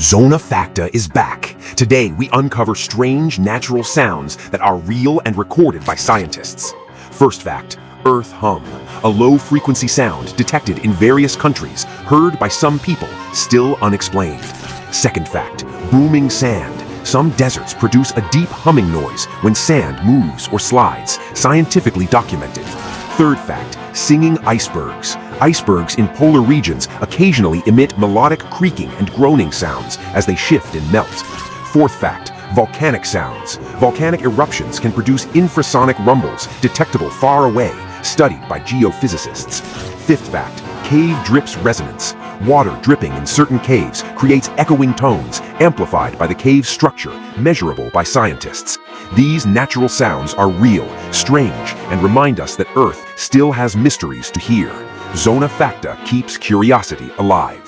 Zona Facta is back. Today, we uncover strange natural sounds that are real and recorded by scientists. First fact, Earth hum, a low-frequency sound detected in various countries, heard by some people, still unexplained. Second fact, booming sand. Some deserts produce a deep humming noise when sand moves or slides, scientifically documented. Third fact, singing icebergs. Icebergs in polar regions occasionally emit melodic creaking and groaning sounds as they shift and melt. Fourth fact, volcanic sounds. Volcanic eruptions can produce infrasonic rumbles detectable far away, studied by geophysicists. Fifth fact, cave drips resonance. Water dripping in certain caves creates echoing tones, amplified by the cave's structure, measurable by scientists. These natural sounds are real, strange, and remind us that Earth still has mysteries to hear. Zona Facta keeps curiosity alive.